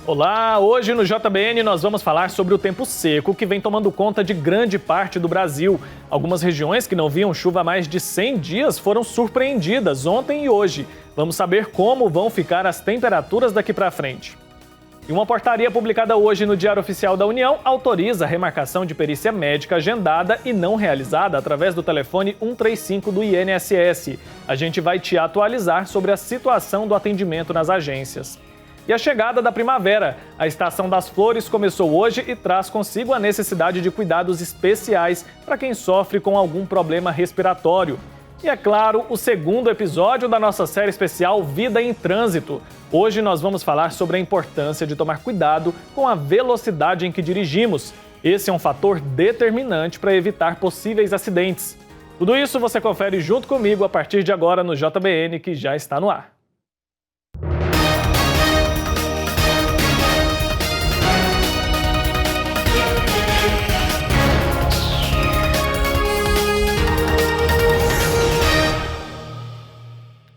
Olá, hoje no JBN nós vamos falar sobre o tempo seco que vem tomando conta de grande parte do Brasil. Algumas regiões que não viam chuva há mais de 100 dias foram surpreendidas ontem e hoje. Vamos saber como vão ficar as temperaturas daqui para frente. E uma portaria publicada hoje no Diário Oficial da União autoriza a remarcação de perícia médica agendada e não realizada através do telefone 135 do INSS. A gente vai te atualizar sobre a situação do atendimento nas agências. E a chegada da primavera. A estação das flores começou hoje e traz consigo a necessidade de cuidados especiais para quem sofre com algum problema respiratório. E é claro, o segundo episódio da nossa série especial Vida em Trânsito. Hoje nós vamos falar sobre a importância de tomar cuidado com a velocidade em que dirigimos. Esse é um fator determinante para evitar possíveis acidentes. Tudo isso você confere junto comigo a partir de agora no JBN, que já está no ar.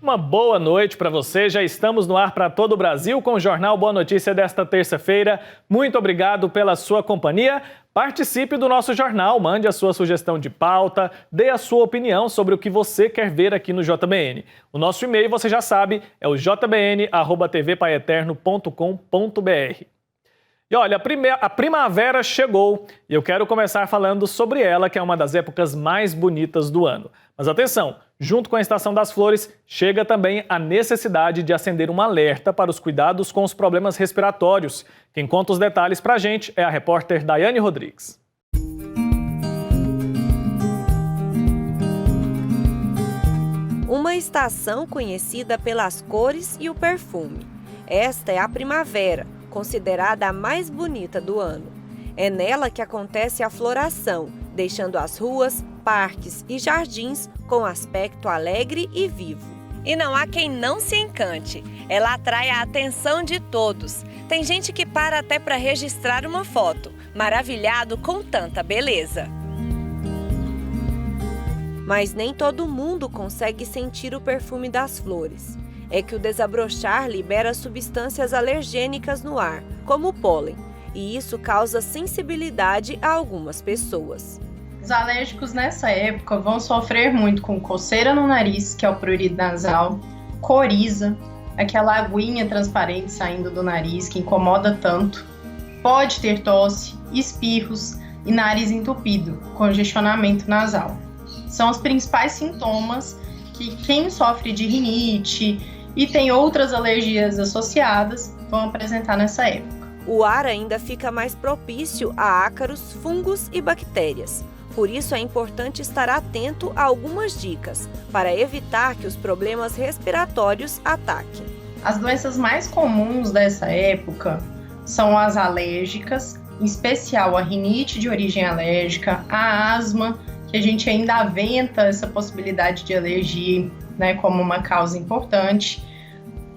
Uma boa noite para você, já estamos no ar para todo o Brasil com o Jornal Boa Notícia desta terça-feira. Muito obrigado pela sua companhia. Participe do nosso jornal, mande a sua sugestão de pauta, dê a sua opinião sobre o que você quer ver aqui no JBN. O nosso e-mail, você já sabe, é o jbn@tvpaeterno.com.br. E olha, a primavera chegou e eu quero começar falando sobre ela, que é uma das épocas mais bonitas do ano. Mas atenção, junto com a Estação das Flores, chega também a necessidade de acender um alerta para os cuidados com os problemas respiratórios. Quem conta os detalhes pra gente é a repórter Daiane Rodrigues. Uma estação conhecida pelas cores e o perfume. Esta é a primavera, considerada a mais bonita do ano. É nela que acontece a floração, deixando as ruas, parques e jardins com aspecto alegre e vivo. E não há quem não se encante. Ela atrai a atenção de todos. Tem gente que para até para registrar uma foto, maravilhado com tanta beleza. Mas nem todo mundo consegue sentir o perfume das flores. É que o desabrochar libera substâncias alergênicas no ar, como o pólen, e isso causa sensibilidade a algumas pessoas. Os alérgicos nessa época vão sofrer muito com coceira no nariz, que é o prurido nasal, coriza, aquela aguinha transparente saindo do nariz que incomoda tanto, pode ter tosse, espirros e nariz entupido, congestionamento nasal. São os principais sintomas que quem sofre de rinite e tem outras alergias associadas vão apresentar nessa época. O ar ainda fica mais propício a ácaros, fungos e bactérias. Por isso é importante estar atento a algumas dicas para evitar que os problemas respiratórios ataquem. As doenças mais comuns dessa época são as alérgicas, em especial a rinite de origem alérgica, a asma, que a gente ainda aventa essa possibilidade de alergia, né, como uma causa importante,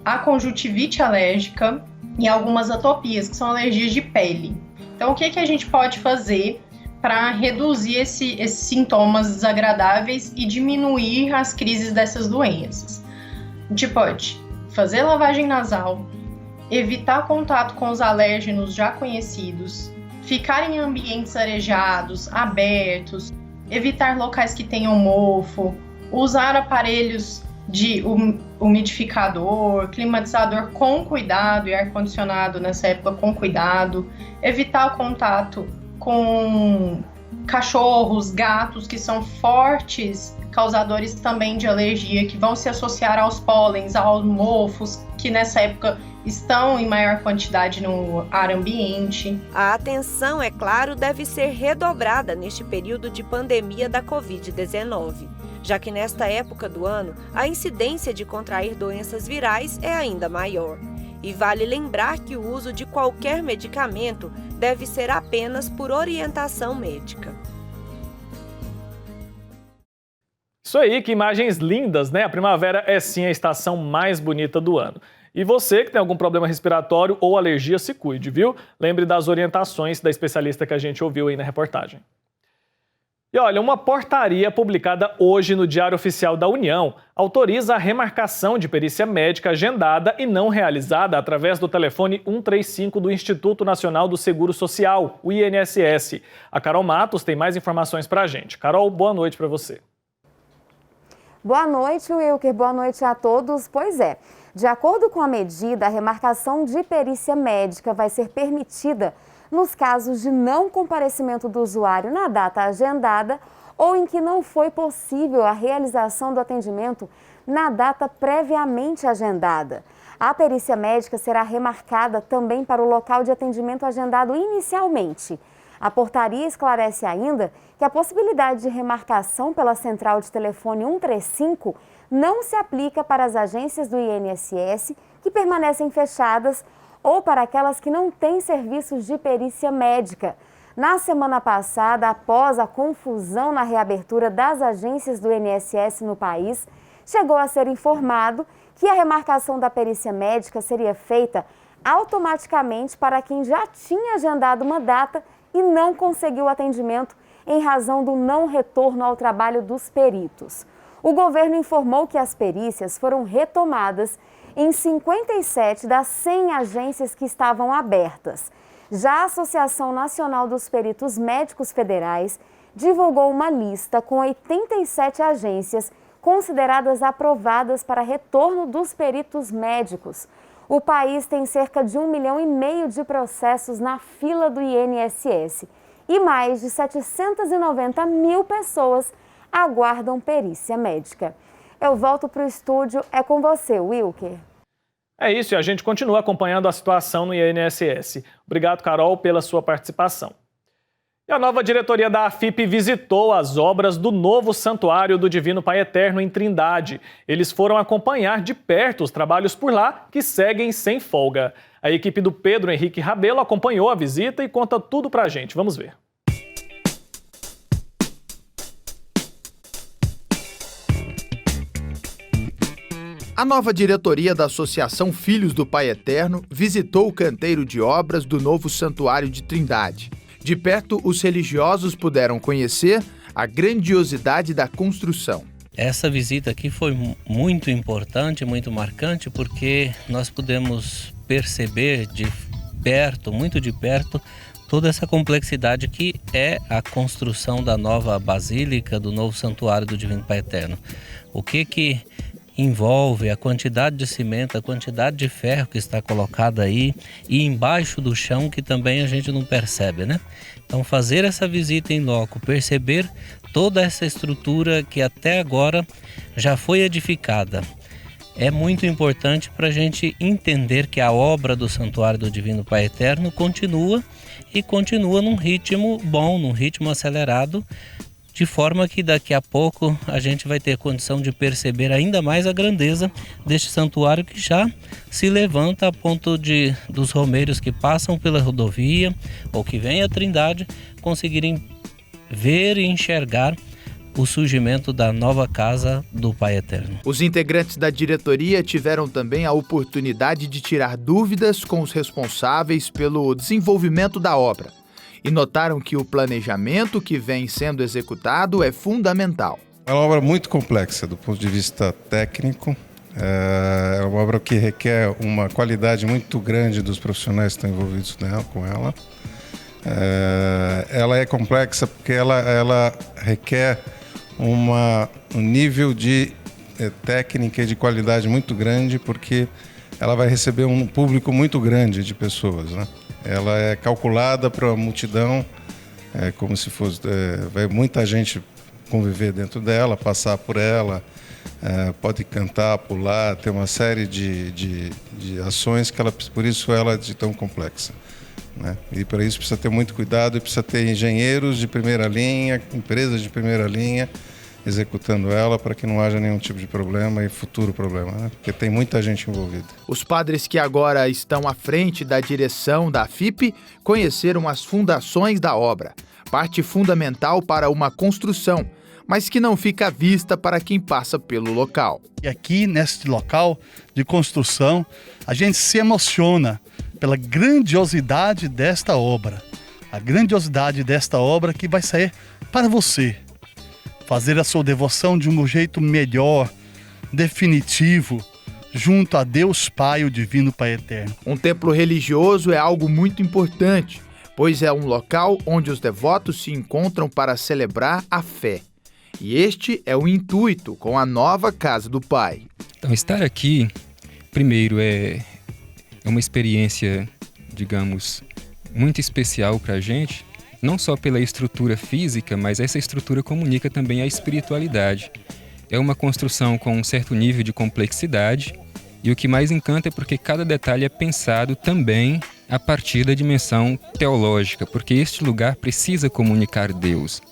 a conjuntivite alérgica e algumas atopias, que são alergias de pele. Então, o que a gente pode fazer para reduzir esses sintomas desagradáveis e diminuir as crises dessas doenças? A gente pode fazer lavagem nasal, evitar contato com os alérgenos já conhecidos, ficar em ambientes arejados, abertos, evitar locais que tenham mofo, usar aparelhos de umidificador, climatizador com cuidado e ar-condicionado nessa época com cuidado, evitar o contato com cachorros, gatos, que são fortes causadores também de alergia, que vão se associar aos pólens, aos mofos, que nessa época estão em maior quantidade no ar ambiente. A atenção, é claro, deve ser redobrada neste período de pandemia da Covid-19, já que nesta época do ano a incidência de contrair doenças virais é ainda maior. E vale lembrar que o uso de qualquer medicamento deve ser apenas por orientação médica. Isso aí, que imagens lindas, né? A primavera é sim a estação mais bonita do ano. E você que tem algum problema respiratório ou alergia, se cuide, viu? Lembre das orientações da especialista que a gente ouviu aí na reportagem. E olha, uma portaria publicada hoje no Diário Oficial da União autoriza a remarcação de perícia médica agendada e não realizada através do telefone 135 do Instituto Nacional do Seguro Social, o INSS. A Carol Matos tem mais informações para a gente. Carol, boa noite para você. Boa noite, Wilker. Boa noite a todos. Pois é, de acordo com a medida, a remarcação de perícia médica vai ser permitida nos casos de não comparecimento do usuário na data agendada ou em que não foi possível a realização do atendimento na data previamente agendada. A perícia médica será remarcada também para o local de atendimento agendado inicialmente. A portaria esclarece ainda que a possibilidade de remarcação pela central de telefone 135 não se aplica para as agências do INSS que permanecem fechadas ou para aquelas que não têm serviços de perícia médica. Na semana passada, após a confusão na reabertura das agências do INSS no país, chegou a ser informado que a remarcação da perícia médica seria feita automaticamente para quem já tinha agendado uma data e não conseguiu atendimento em razão do não retorno ao trabalho dos peritos. O governo informou que as perícias foram retomadas em 57 das 100 agências que estavam abertas. Já a Associação Nacional dos Peritos Médicos Federais divulgou uma lista com 87 agências consideradas aprovadas para retorno dos peritos médicos. O país tem cerca de 1,5 milhão de processos na fila do INSS e mais de 790 mil pessoas aguardam perícia médica. Eu volto para o estúdio, é com você, Wilker. É isso, e a gente continua acompanhando a situação no INSS. Obrigado, Carol, pela sua participação. E a nova diretoria da AFIP visitou as obras do novo Santuário do Divino Pai Eterno em Trindade. Eles foram acompanhar de perto os trabalhos por lá, que seguem sem folga. A equipe do Pedro Henrique Rabelo acompanhou a visita e conta tudo pra gente. Vamos ver. A nova diretoria da Associação Filhos do Pai Eterno visitou o canteiro de obras do novo Santuário de Trindade. De perto, os religiosos puderam conhecer a grandiosidade da construção. Essa visita aqui foi muito importante, muito marcante, porque nós pudemos perceber de perto, muito de perto, toda essa complexidade que é a construção da nova basílica, do novo Santuário do Divino Pai Eterno. O que envolve a quantidade de cimento, a quantidade de ferro que está colocada aí e embaixo do chão que também a gente não percebe, né? Então fazer essa visita em loco, perceber toda essa estrutura que até agora já foi edificada, é muito importante para a gente entender que a obra do Santuário do Divino Pai Eterno continua e continua num ritmo bom, num ritmo acelerado, de forma que daqui a pouco a gente vai ter condição de perceber ainda mais a grandeza deste santuário que já se levanta a ponto de dos romeiros que passam pela rodovia ou que vêm a Trindade conseguirem ver e enxergar o surgimento da nova casa do Pai Eterno. Os integrantes da diretoria tiveram também a oportunidade de tirar dúvidas com os responsáveis pelo desenvolvimento da obra e notaram que o planejamento que vem sendo executado é fundamental. É uma obra muito complexa do ponto de vista técnico, é uma obra que requer uma qualidade muito grande dos profissionais que estão envolvidos com ela. Ela é complexa porque ela requer um nível de técnica e de qualidade muito grande, porque ela vai receber um público muito grande de pessoas, né? Ela é calculada para a multidão, como se fosse... vai muita gente conviver dentro dela, passar por ela, pode cantar, pular, ter uma série de ações, por isso ela é de tão complexa, né? E para isso precisa ter muito cuidado e precisa ter engenheiros de primeira linha, empresas de primeira linha, executando ela para que não haja nenhum tipo de problema e futuro problema, né? Porque tem muita gente envolvida. Os padres que agora estão à frente da direção da AFIP conheceram as fundações da obra, parte fundamental para uma construção, mas que não fica à vista para quem passa pelo local. E aqui, neste local de construção, a gente se emociona pela grandiosidade desta obra. A grandiosidade desta obra que vai sair para você, fazer a sua devoção de um jeito melhor, definitivo, junto a Deus Pai, o Divino Pai Eterno. Um templo religioso é algo muito importante, pois é um local onde os devotos se encontram para celebrar a fé. E este é o intuito com a nova Casa do Pai. Então, estar aqui, primeiro, é uma experiência, digamos, muito especial para a gente, não só pela estrutura física, mas essa estrutura comunica também a espiritualidade. É uma construção com um certo nível de complexidade, e o que mais encanta é porque cada detalhe é pensado também a partir da dimensão teológica, porque este lugar precisa comunicar Deus.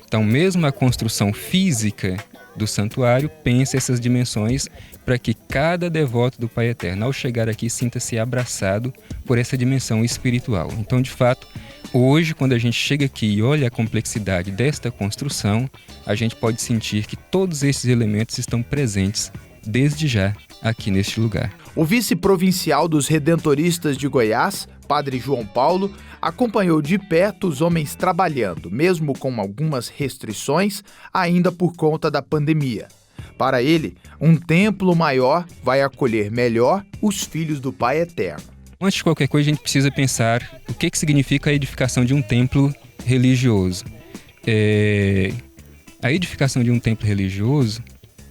Então, mesmo a construção física do santuário pensa essas dimensões para que cada devoto do Pai Eterno, ao chegar aqui, sinta-se abraçado por essa dimensão espiritual. Então, de fato, hoje, quando a gente chega aqui e olha a complexidade desta construção, a gente pode sentir que todos esses elementos estão presentes desde já aqui neste lugar. O vice-provincial dos Redentoristas de Goiás, Padre João Paulo, acompanhou de perto os homens trabalhando, mesmo com algumas restrições, ainda por conta da pandemia. Para ele, um templo maior vai acolher melhor os filhos do Pai Eterno. Antes de qualquer coisa, a gente precisa pensar o que significa a edificação de um templo religioso. A edificação de um templo religioso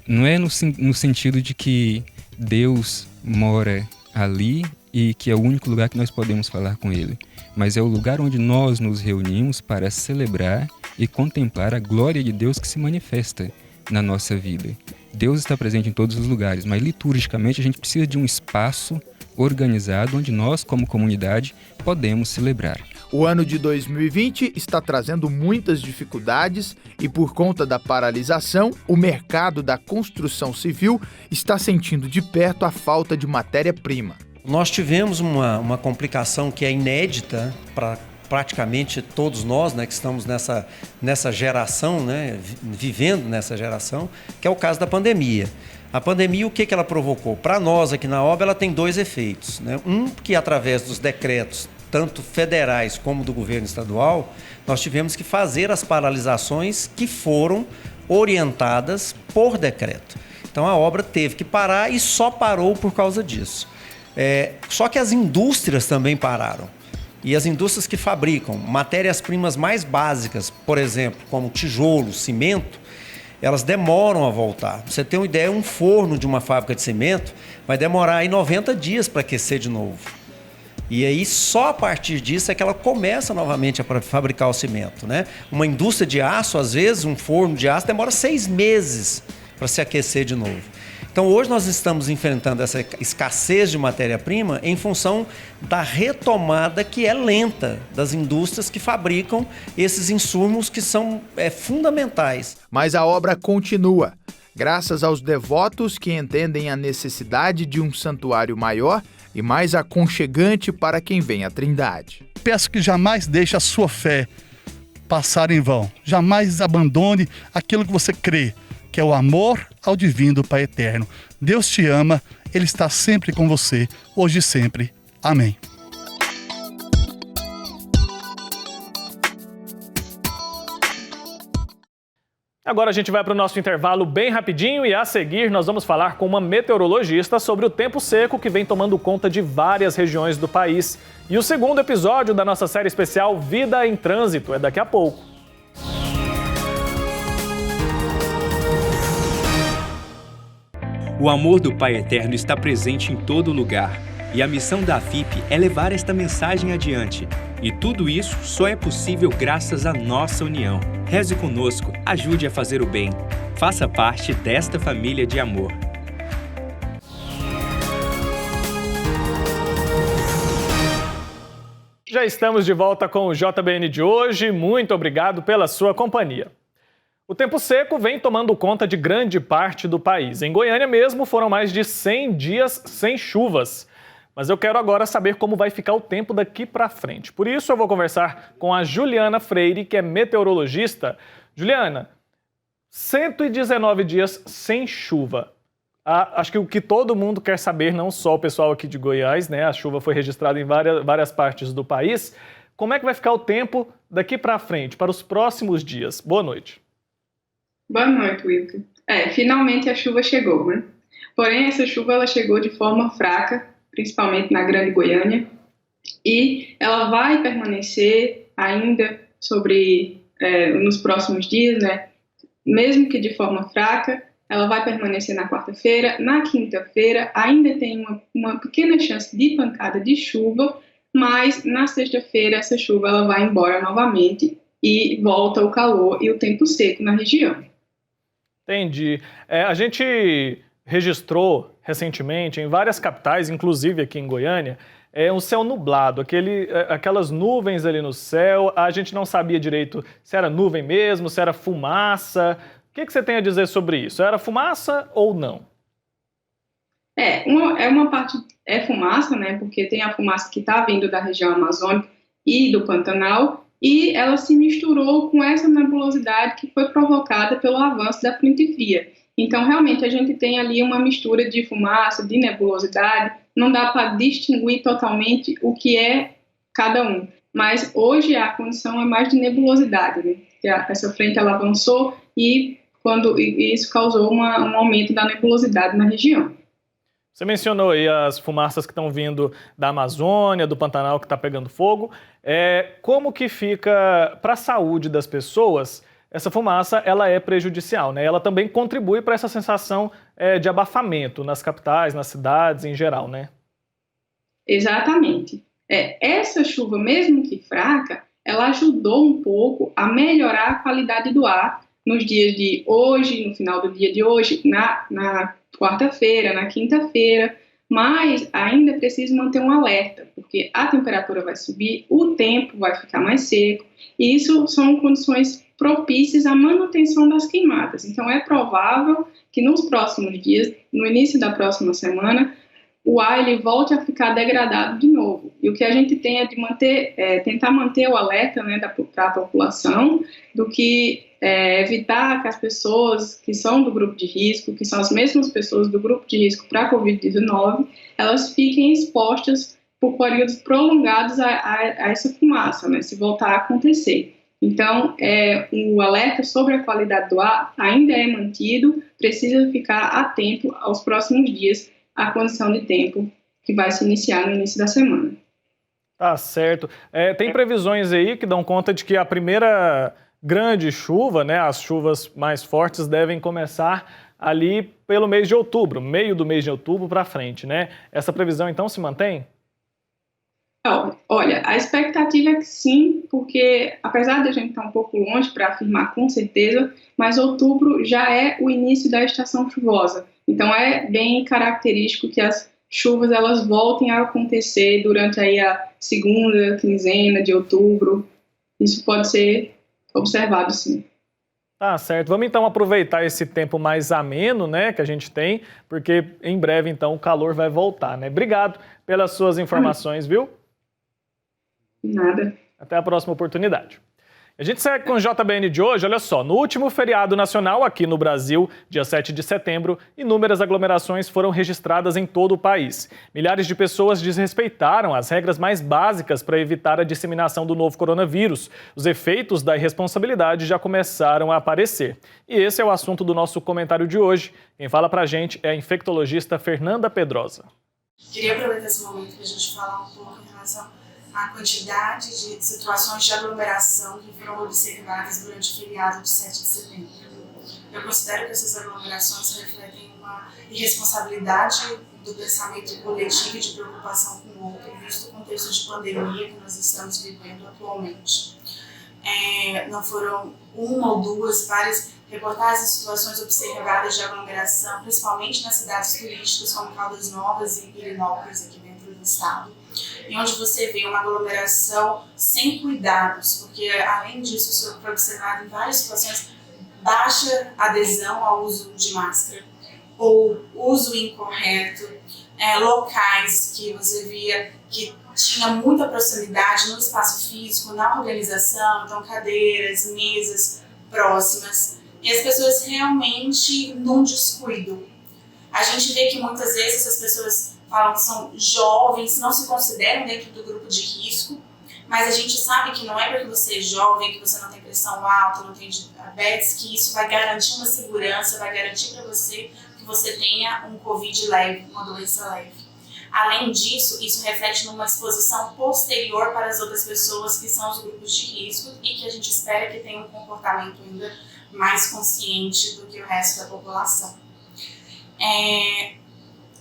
não é no sentido de que Deus mora ali e que é o único lugar que nós podemos falar com Ele, mas é o lugar onde nós nos reunimos para celebrar e contemplar a glória de Deus que se manifesta na nossa vida. Deus está presente em todos os lugares, mas liturgicamente a gente precisa de um espaço organizado onde nós, como comunidade, podemos celebrar. O ano de 2020 está trazendo muitas dificuldades e, por conta da paralisação, o mercado da construção civil está sentindo de perto a falta de matéria-prima. Nós tivemos uma complicação que é inédita para praticamente todos nós, né, que estamos nessa geração, né, vivendo nessa geração, que é o caso da pandemia. A pandemia, o que ela provocou? Para nós aqui na obra, ela tem dois efeitos, né? Um, que através dos decretos, tanto federais como do governo estadual, nós tivemos que fazer as paralisações que foram orientadas por decreto. Então a obra teve que parar e só parou por causa disso. Só que as indústrias também pararam. E as indústrias que fabricam matérias-primas mais básicas, por exemplo, como tijolo, cimento, elas demoram a voltar. Pra você ter uma ideia, um forno de uma fábrica de cimento vai demorar aí 90 dias para aquecer de novo. E aí, só a partir disso é que ela começa novamente a fabricar o cimento, né? Uma indústria de aço, às vezes, um forno de aço, demora 6 meses para se aquecer de novo. Então, hoje nós estamos enfrentando essa escassez de matéria-prima em função da retomada que é lenta das indústrias que fabricam esses insumos que são fundamentais. Mas a obra continua, graças aos devotos que entendem a necessidade de um santuário maior e mais aconchegante para quem vem à Trindade. Peço que jamais deixe a sua fé passar em vão. Jamais abandone aquilo que você crê, que é o amor ao Divino Pai Eterno. Deus te ama, Ele está sempre com você, hoje e sempre. Amém. Agora a gente vai para o nosso intervalo bem rapidinho e a seguir nós vamos falar com uma meteorologista sobre o tempo seco que vem tomando conta de várias regiões do país. E o segundo episódio da nossa série especial Vida em Trânsito é daqui a pouco. O amor do Pai Eterno está presente em todo lugar. E a missão da AFIP é levar esta mensagem adiante. E tudo isso só é possível graças à nossa união. Reze conosco, ajude a fazer o bem. Faça parte desta família de amor. Já estamos de volta com o JBN de hoje. Muito obrigado pela sua companhia. O tempo seco vem tomando conta de grande parte do país. Em Goiânia mesmo, foram mais de 100 dias sem chuvas. Mas eu quero agora saber como vai ficar o tempo daqui para frente. Por isso, eu vou conversar com a Juliana Freire, que é meteorologista. Juliana, 119 dias sem chuva. Acho que o que todo mundo quer saber, não só o pessoal aqui de Goiás, né? A chuva foi registrada em várias partes do país. Como é que vai ficar o tempo daqui para frente, para os próximos dias? Boa noite. Boa noite, Wilker. Finalmente a chuva chegou, né? Porém, essa chuva ela chegou de forma fraca, principalmente na Grande Goiânia, e ela vai permanecer ainda nos próximos dias, né? Mesmo que de forma fraca, ela vai permanecer na quarta-feira. Na quinta-feira ainda tem uma pequena chance de pancada de chuva, mas na sexta-feira essa chuva ela vai embora novamente e volta o calor e o tempo seco na região. Entendi. A gente registrou recentemente em várias capitais, inclusive aqui em Goiânia, um céu nublado, aquelas nuvens ali no céu. A gente não sabia direito se era nuvem mesmo, se era fumaça. O que você tem a dizer sobre isso? Era fumaça ou não? Uma parte é fumaça, né? Porque tem a fumaça que está vindo da região amazônica e do Pantanal, e ela se misturou com essa nebulosidade que foi provocada pelo avanço da frente fria. Então, realmente, a gente tem ali uma mistura de fumaça, de nebulosidade, não dá para distinguir totalmente o que é cada um. Mas hoje a condição é mais de nebulosidade, né? Essa frente ela avançou e isso causou um aumento da nebulosidade na região. Você mencionou aí as fumaças que estão vindo da Amazônia, do Pantanal que está pegando fogo. Como que fica para a saúde das pessoas? Essa fumaça ela é prejudicial, né? Ela também contribui para essa sensação de abafamento nas capitais, nas cidades em geral, né? Exatamente. Essa chuva, mesmo que fraca, ela ajudou um pouco a melhorar a qualidade do ar nos dias de hoje, no final do dia de hoje, na quarta-feira, na quinta-feira, mas ainda precisa manter um alerta, porque a temperatura vai subir, o tempo vai ficar mais seco, e isso são condições propícias à manutenção das queimadas. Então, é provável que nos próximos dias, no início da próxima semana, o ar ele volte a ficar degradado de novo. E o que a gente tem é de tentar manter o alerta, né, para a população, do que evitar que as pessoas que são do grupo de risco, que são as mesmas pessoas do grupo de risco para a Covid-19, elas fiquem expostas por períodos prolongados a essa fumaça, né, se voltar a acontecer. Então, o alerta sobre a qualidade do ar ainda é mantido, precisa ficar atento aos próximos dias à condição de tempo que vai se iniciar no início da semana. Tá certo. Tem previsões aí que dão conta de que a primeira grande chuva, né, as chuvas mais fortes devem começar ali pelo mês de outubro, meio do mês de outubro para frente, né? Essa previsão então se mantém? Olha, a expectativa é que sim, porque apesar de a gente estar um pouco longe para afirmar com certeza, mas outubro já é o início da estação chuvosa. Então é bem característico que as chuvas elas voltem a acontecer durante aí a segunda quinzena de outubro. Isso pode ser observado sim. Tá certo. Vamos então aproveitar esse tempo mais ameno, né, que a gente tem, porque em breve então o calor vai voltar, né? Obrigado pelas suas informações, viu? Nada. Até a próxima oportunidade. A gente segue com o JBN de hoje. Olha só, no último feriado nacional aqui no Brasil, dia 7 de setembro, inúmeras aglomerações foram registradas em todo o país. Milhares de pessoas desrespeitaram as regras mais básicas para evitar a disseminação do novo coronavírus. Os efeitos da irresponsabilidade já começaram a aparecer. E esse é o assunto do nosso comentário de hoje. Quem fala pra gente é a infectologista Fernanda Pedrosa. Queria aproveitar esse momento para a gente falar um pouco em relação a quantidade de situações de aglomeração que foram observadas durante o feriado de 7 de setembro. Eu considero que essas aglomerações refletem uma irresponsabilidade do pensamento coletivo e de preocupação com o outro, visto o contexto de pandemia que nós estamos vivendo atualmente. Não foram uma ou duas, várias reportagens de situações observadas de aglomeração, principalmente nas cidades turísticas como Caldas Novas e Pirenópolis, aqui dentro do estado, e onde você vê uma aglomeração sem cuidados, porque além disso isso foi observado em várias situações, baixa adesão ao uso de máscara ou uso incorreto, locais que você via que tinha muita proximidade no espaço físico, na organização, então cadeiras, mesas próximas, e as pessoas realmente num descuido. A gente vê que muitas vezes as pessoas falam que são jovens, não se consideram dentro do grupo de risco, Mas a gente sabe que não é porque você é jovem, que você não tem pressão alta, não tem diabetes, que isso vai garantir uma segurança, vai garantir para você que você tenha um Covid leve, uma doença leve. Além disso, isso reflete numa exposição posterior para as outras pessoas que são os grupos de risco e que a gente espera que tenham um comportamento ainda mais consciente do que o resto da população. É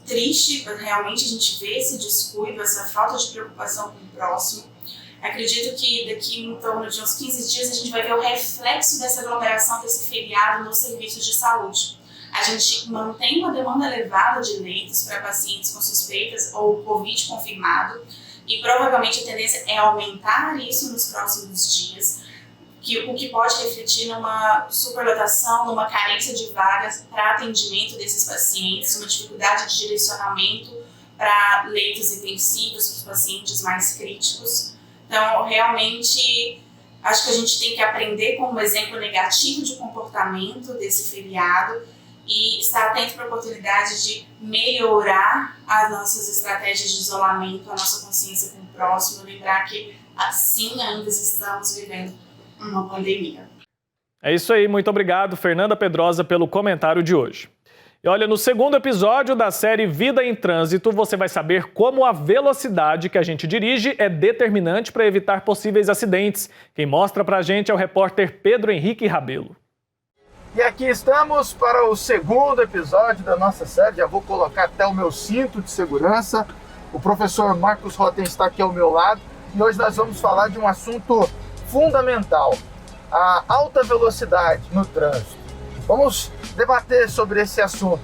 triste, realmente, a gente vê esse descuido, essa falta de preocupação com o próximo. Acredito que daqui em torno de uns 15 dias a gente vai ver o reflexo dessa aglomeração, desse feriado nos serviços de saúde. A gente mantém uma demanda elevada de leitos para pacientes com suspeitas ou Covid confirmado e provavelmente a tendência é aumentar isso nos próximos dias, o que pode refletir numa superlotação, numa carência de vagas para atendimento desses pacientes, uma dificuldade de direcionamento para leitos intensivos, para os pacientes mais críticos. Então, realmente, acho que a gente tem que aprender com um exemplo negativo de comportamento desse feriado e estar atento para a oportunidade de melhorar as nossas estratégias de isolamento, a nossa consciência com o próximo, lembrar que assim ainda estamos vivendo uma pandemia. É isso aí, muito obrigado, Fernanda Pedrosa, pelo comentário de hoje. E olha, no segundo episódio da série Vida em Trânsito, você vai saber como a velocidade que a gente dirige é determinante para evitar possíveis acidentes. Quem mostra pra gente é o repórter Pedro Henrique Rabelo. E aqui estamos para o segundo episódio da nossa série. Já vou colocar até o meu cinto de segurança. O professor Marcos Rotten está aqui ao meu lado e hoje nós vamos falar de um assunto fundamental: a alta velocidade no trânsito. Vamos debater sobre esse assunto.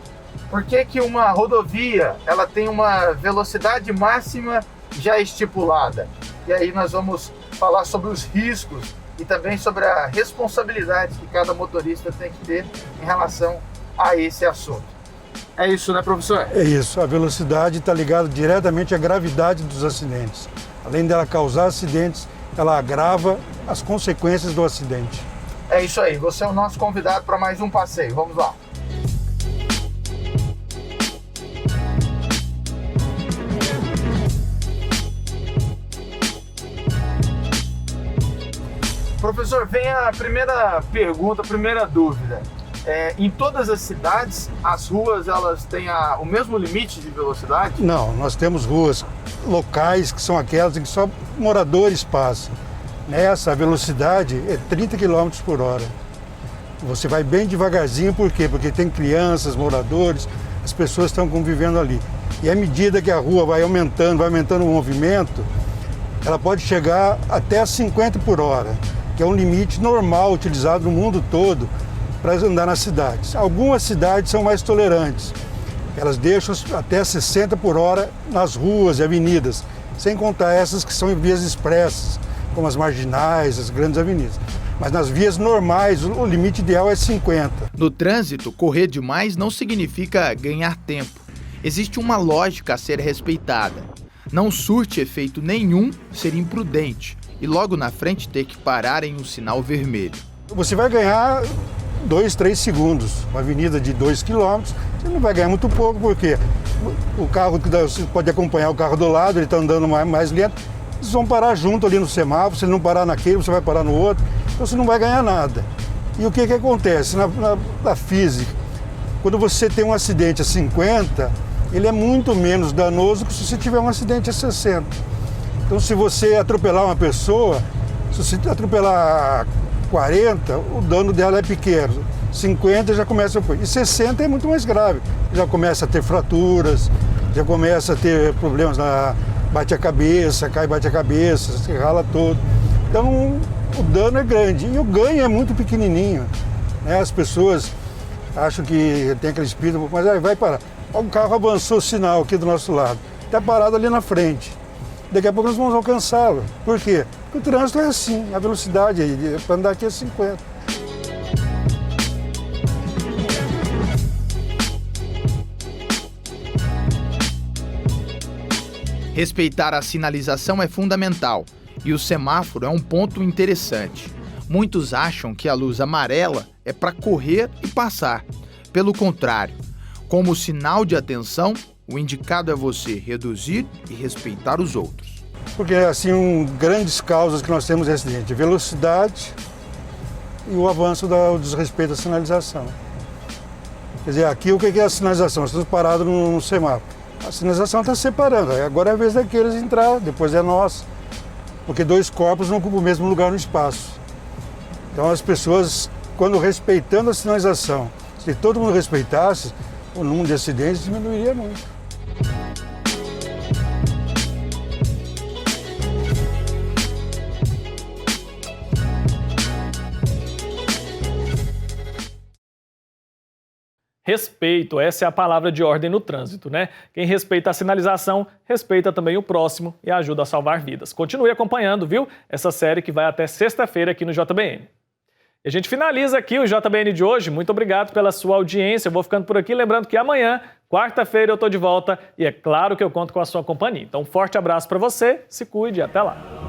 Por que que uma rodovia ela tem uma velocidade máxima já estipulada? E aí nós vamos falar sobre os riscos e também sobre a responsabilidade que cada motorista tem que ter em relação a esse assunto. É isso, né, professor? É isso. A velocidade está ligada diretamente à gravidade dos acidentes. Além dela causar acidentes, ela agrava as consequências do acidente. É isso aí. Você é o nosso convidado para mais um passeio. Vamos lá. Professor, vem a primeira pergunta, a primeira dúvida. Em todas as cidades, as ruas elas têm o mesmo limite de velocidade? Não, nós temos ruas locais que são aquelas em que só moradores passam. Nessa, a velocidade é 30 km por hora. Você vai bem devagarzinho, por quê? Porque tem crianças, moradores, as pessoas estão convivendo ali. E à medida que a rua vai aumentando o movimento, ela pode chegar até 50 por hora, que é um limite normal utilizado no mundo todo para andar nas cidades. Algumas cidades são mais tolerantes. Elas deixam até 60 por hora nas ruas e avenidas, sem contar essas que são em vias expressas, como as marginais, as grandes avenidas. Mas nas vias normais, o limite ideal é 50. No trânsito, correr demais não significa ganhar tempo. Existe uma lógica a ser respeitada. Não surte efeito nenhum ser imprudente e logo na frente ter que parar em um sinal vermelho. Você vai ganhar 2, 3 segundos. Uma avenida de 2 km, você não vai ganhar muito pouco, porque o carro que você pode acompanhar o carro do lado, ele está andando mais lento, eles vão parar junto ali no semáforo, se ele não parar naquele, você vai parar no outro, então você não vai ganhar nada. E o que acontece? Na física, quando você tem um acidente a 50, ele é muito menos danoso que se você tiver um acidente a 60. Então, se você atropelar uma pessoa, se você atropelar 40, o dano dela é pequeno. 50 já começa a... E 60 é muito mais grave. Já começa a ter fraturas, já começa a ter problemas bate a cabeça, bate a cabeça, se rala todo. Então, o dano é grande e o ganho é muito pequenininho. Né? As pessoas acham que tem aquele espírito, mas aí vai parar. O carro avançou o sinal aqui do nosso lado, está parado ali na frente. Daqui a pouco nós vamos alcançá-lo. Por quê? Porque o trânsito é assim, a velocidade para andar aqui é 50. Respeitar a sinalização é fundamental e o semáforo é um ponto interessante. Muitos acham que a luz amarela é para correr e passar. Pelo contrário, como sinal de atenção, o indicado é você reduzir e respeitar os outros. Porque, assim, grandes causas que nós temos de acidente, velocidade e o avanço do desrespeito à sinalização. Quer dizer, aqui o que é a sinalização? Nós estamos parados no semáforo. A sinalização está separando, agora é a vez daqueles entrar, depois é nossa. Porque dois corpos não ocupam o mesmo lugar no espaço. Então as pessoas, quando respeitando a sinalização, se todo mundo respeitasse, o número de acidentes diminuiria muito. Respeito, essa é a palavra de ordem no trânsito, né? Quem respeita a sinalização, respeita também o próximo e ajuda a salvar vidas. Continue acompanhando, viu? Essa série que vai até sexta-feira aqui no JBN. E a gente finaliza aqui o JBN de hoje. Muito obrigado pela sua audiência. Eu vou ficando por aqui, lembrando que amanhã, quarta-feira, eu estou de volta e é claro que eu conto com a sua companhia. Então, um forte abraço para você, se cuide e até lá.